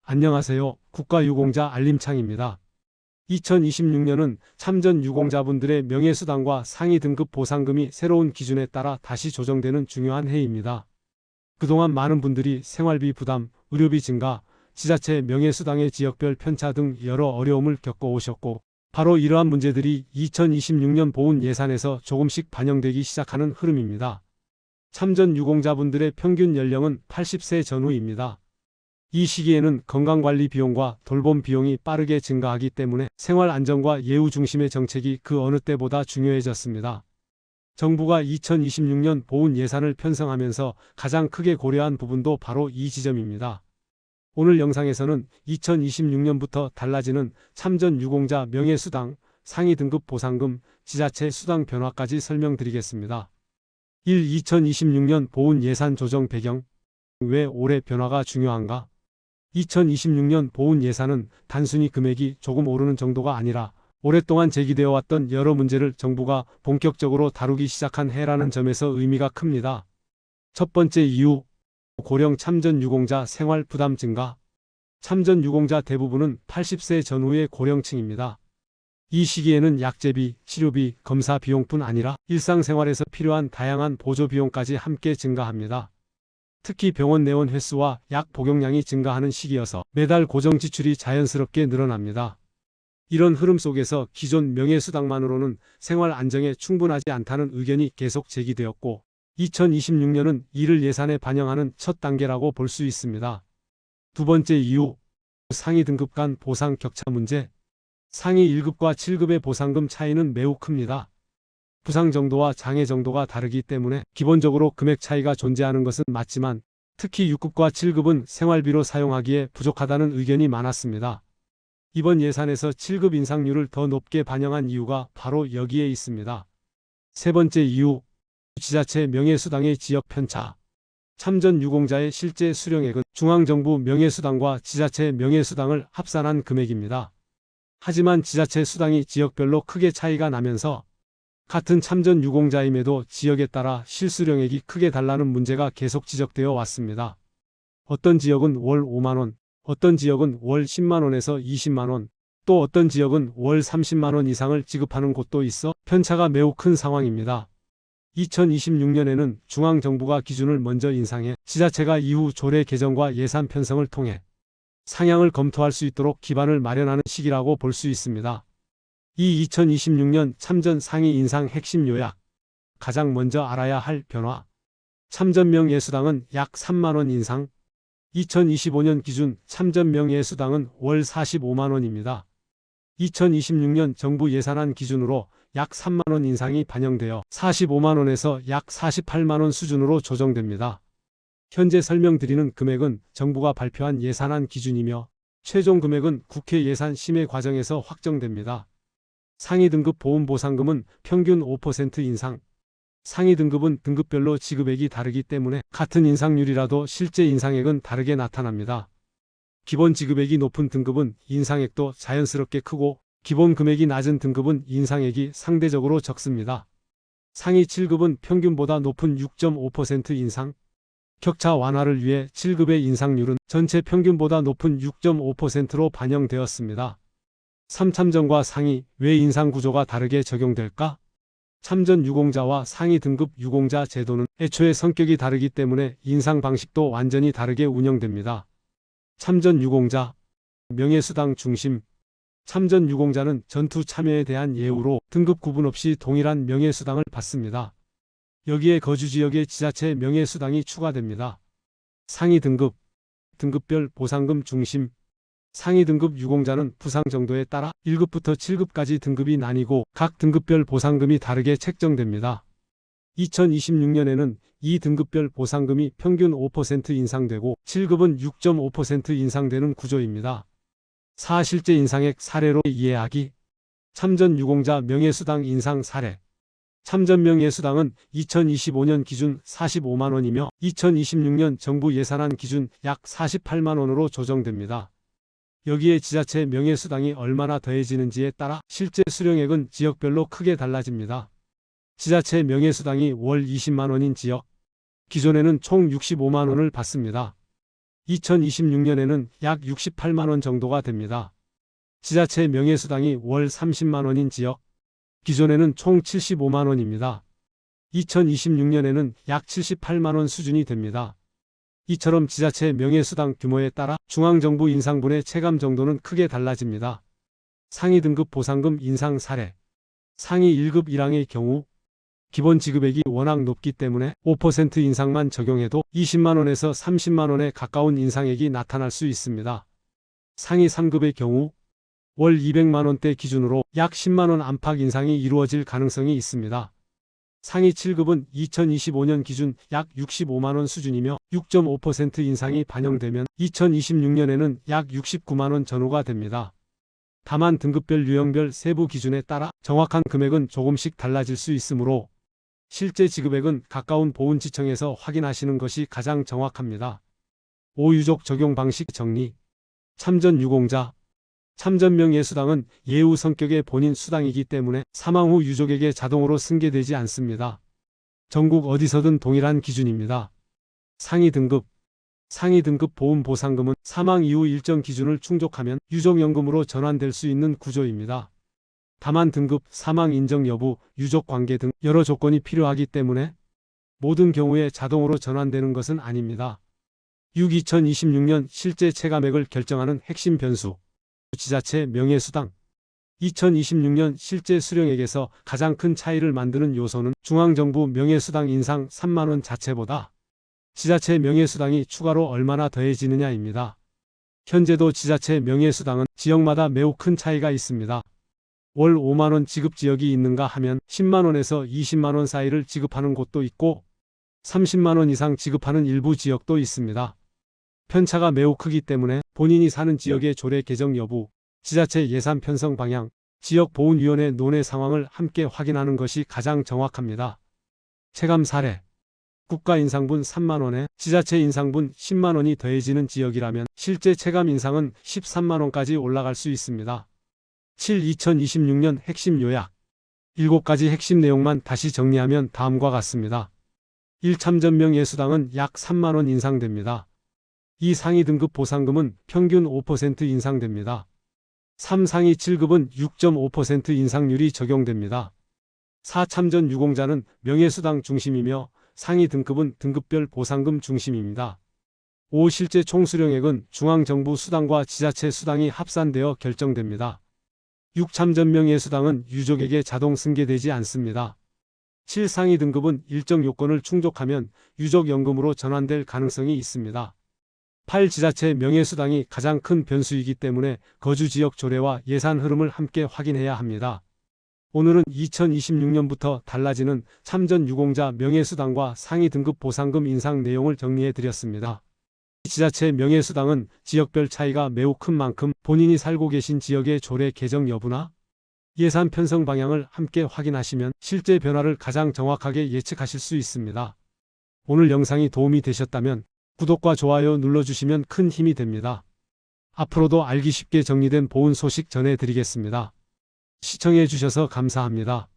안녕하세요. 국가유공자 알림창입니다. 2026년은 참전 유공자분들의 명예수당과 상위 등급 보상금이 새로운 기준에 따라 다시 조정되는 중요한 해입니다. 그동안 많은 분들이 생활비 부담, 의료비 증가, 지자체 명예수당의 지역별 편차 등 여러 어려움을 겪어오셨고, 바로 이러한 문제들이 2026년 보훈 예산에서 조금씩 반영되기 시작하는 흐름입니다. 참전 유공자분들의 평균 연령은 80세 전후입니다. 이 시기에는 건강관리 비용과 돌봄 비용이 빠르게 증가하기 때문에 생활 안정과 예우 중심의 정책이 그 어느 때보다 중요해졌습니다. 정부가 2026년 보훈 예산을 편성하면서 가장 크게 고려한 부분도 바로 이 지점입니다. 오늘 영상에서는 2026년부터 달라지는 참전 유공자 명예수당, 상위 등급 보상금, 지자체 수당 변화까지 설명드리겠습니다. 2026년 보훈 예산 조정 배경. 왜 올해 변화가 중요한가? 2026년 보훈 예산은 단순히 금액이 조금 오르는 정도가 아니라 오랫동안 제기되어 왔던 여러 문제를 정부가 본격적으로 다루기 시작한 해라는 점에서 의미가 큽니다. 첫 번째 이유, 고령 참전 유공자 생활 부담 증가. 참전 유공자 대부분은 80세 전후의 고령층입니다. 이 시기에는 약제비, 치료비, 검사 비용뿐 아니라 일상생활에서 필요한 다양한 보조 비용까지 함께 증가합니다. 특히 병원 내원 횟수와 약 복용량이 증가하는 시기여서 매달 고정 지출이 자연스럽게 늘어납니다. 이런 흐름 속에서 기존 명예수당만으로는 생활 안정에 충분하지 않다는 의견이 계속 제기되었고, 2026년은 이를 예산에 반영하는 첫 단계라고 볼 수 있습니다. 두 번째 이유, 상위 등급 간 보상 격차 문제. 상위 1급과 7급의 보상금 차이는 매우 큽니다. 부상 정도와 장애 정도가 다르기 때문에 기본적으로 금액 차이가 존재하는 것은 맞지만 특히 6급과 7급은 생활비로 사용하기에 부족하다는 의견이 많았습니다. 이번 예산에서 7급 인상률을 더 높게 반영한 이유가 바로 여기에 있습니다. 세 번째 이유, 지자체 명예수당의 지역 편차. 참전 유공자의 실제 수령액은 중앙정부 명예수당과 지자체 명예수당을 합산한 금액입니다. 하지만 지자체 수당이 지역별로 크게 차이가 나면서 같은 참전 유공자임에도 지역에 따라 실수령액이 크게 달라는 문제가 계속 지적되어 왔습니다. 어떤 지역은 월 5만원, 어떤 지역은 월 10만원에서 20만원, 또 어떤 지역은 월 30만원 이상을 지급하는 곳도 있어 편차가 매우 큰 상황입니다. 2026년에는 중앙정부가 기준을 먼저 인상해 지자체가 이후 조례 개정과 예산 편성을 통해 상향을 검토할 수 있도록 기반을 마련하는 시기라고 볼 수 있습니다. 이 2026년 참전 상위 인상 핵심 요약. 가장 먼저 알아야 할 변화. 참전 명예수당은 약 3만원 인상. 2025년 기준 참전 명예수당은 월 45만원입니다. 2026년 정부 예산안 기준으로 약 3만원 인상이 반영되어 45만원에서 약 48만원 수준으로 조정됩니다. 현재 설명드리는 금액은 정부가 발표한 예산안 기준이며 최종 금액은 국회 예산 심의 과정에서 확정됩니다. 상위 등급 보훈보상금은 평균 5% 인상. 상위 등급은 등급별로 지급액이 다르기 때문에 같은 인상률이라도 실제 인상액은 다르게 나타납니다. 기본 지급액이 높은 등급은 인상액도 자연스럽게 크고 기본 금액이 낮은 등급은 인상액이 상대적으로 적습니다. 상위 7급은 평균보다 높은 6.5% 인상. 격차 완화를 위해 7급의 인상률은 전체 평균보다 높은 6.5%로 반영되었습니다. 3참전과 상위, 왜 인상 구조가 다르게 적용될까? 참전 유공자와 상위 등급 유공자 제도는 애초에 성격이 다르기 때문에 인상 방식도 완전히 다르게 운영됩니다. 참전 유공자, 명예수당 중심. 참전 유공자는 전투 참여에 대한 예우로 등급 구분 없이 동일한 명예수당을 받습니다. 여기에 거주지역의 지자체 명예수당이 추가됩니다. 상위 등급, 등급별 보상금 중심. 상위 등급 유공자는 부상 정도에 따라 1급부터 7급까지 등급이 나뉘고 각 등급별 보상금이 다르게 책정됩니다. 2026년에는 이 등급별 보상금이 평균 5% 인상되고 7급은 6.5% 인상되는 구조입니다. 실제 인상액 사례로 이해하기. 참전 유공자 명예수당 인상 사례. 참전 명예수당은 2025년 기준 45만원이며 2026년 정부 예산안 기준 약 48만원으로 조정됩니다. 여기에 지자체 명예수당이 얼마나 더해지는지에 따라 실제 수령액은 지역별로 크게 달라집니다. 지자체 명예수당이 월 20만원인 지역, 기존에는 총 65만원을 받습니다. 2026년에는 약 68만 원 정도가 됩니다. 지자체 명예수당이 월 30만 원인 지역, 기존에는 총 75만 원입니다. 2026년에는 약 78만 원 수준이 됩니다. 이처럼 지자체 명예수당 규모에 따라 중앙정부 인상분의 체감 정도는 크게 달라집니다. 상위 등급 보상금 인상 사례. 상위 1급 1항의 경우 기본 지급액이 워낙 높기 때문에 5% 인상만 적용해도 20만 원에서 30만 원에 가까운 인상액이 나타날 수 있습니다. 상위 3급의 경우 월 200만 원대 기준으로 약 10만 원 안팎 인상이 이루어질 가능성이 있습니다. 상위 7급은 2025년 기준 약 65만 원 수준이며 6.5% 인상이 반영되면 2026년에는 약 69만 원 전후가 됩니다. 다만 등급별 유형별 세부 기준에 따라 정확한 금액은 조금씩 달라질 수 있으므로 실제 지급액은 가까운 보훈지청에서 확인하시는 것이 가장 정확합니다. 5유족 적용 방식 정리. 참전 유공자. 참전 명예수당은 예우 성격의 본인 수당이기 때문에 사망 후 유족에게 자동으로 승계되지 않습니다. 전국 어디서든 동일한 기준입니다. 상위 등급. 상위 등급 보훈보상금은 사망 이후 일정 기준을 충족하면 유족연금으로 전환될 수 있는 구조입니다. 다만 등급, 사망 인정 여부, 유족 관계 등 여러 조건이 필요하기 때문에 모든 경우에 자동으로 전환되는 것은 아닙니다. 2026년 실제 체감액을 결정하는 핵심 변수. 지자체 명예수당. 2026년 실제 수령액에서 가장 큰 차이를 만드는 요소는 중앙정부 명예수당 인상 3만 원 자체보다 지자체 명예수당이 추가로 얼마나 더해지느냐입니다. 현재도 지자체 명예수당은 지역마다 매우 큰 차이가 있습니다. 월 5만 원 지급 지역이 있는가 하면 10만 원에서 20만 원 사이를 지급하는 곳도 있고 30만 원 이상 지급하는 일부 지역도 있습니다. 편차가 매우 크기 때문에 본인이 사는 지역의 조례 개정 여부, 지자체 예산 편성 방향, 지역보훈위원회 논의 상황을 함께 확인하는 것이 가장 정확합니다. 체감 사례. 국가 인상분 3만 원에 지자체 인상분 10만 원이 더해지는 지역이라면 실제 체감 인상은 13만 원까지 올라갈 수 있습니다. 2026년 핵심 요약. 7가지 핵심 내용만 다시 정리하면 다음과 같습니다. 1. 참전 명예수당은 약 3만 원 인상됩니다. 2. 상위 등급 보상금은 평균 5% 인상됩니다. 3. 상위 7급은 6.5% 인상률이 적용됩니다. 4. 참전 유공자는 명예수당 중심이며 상위 등급은 등급별 보상금 중심입니다. 5. 실제 총수령액은 중앙정부 수당과 지자체 수당이 합산되어 결정됩니다. 6. 참전 명예수당은 유족에게 자동 승계되지 않습니다. 7. 상위 등급은 일정 요건을 충족하면 유족연금으로 전환될 가능성이 있습니다. 8. 지자체 명예수당이 가장 큰 변수이기 때문에 거주지역 조례와 예산 흐름을 함께 확인해야 합니다. 오늘은 2026년부터 달라지는 참전 유공자 명예수당과 상위 등급 보상금 인상 내용을 정리해 드렸습니다. 지자체 명예수당은 지역별 차이가 매우 큰 만큼 본인이 살고 계신 지역의 조례 개정 여부나 예산 편성 방향을 함께 확인하시면 실제 변화를 가장 정확하게 예측하실 수 있습니다. 오늘 영상이 도움이 되셨다면 구독과 좋아요 눌러주시면 큰 힘이 됩니다. 앞으로도 알기 쉽게 정리된 보훈 소식 전해드리겠습니다. 시청해 주셔서 감사합니다.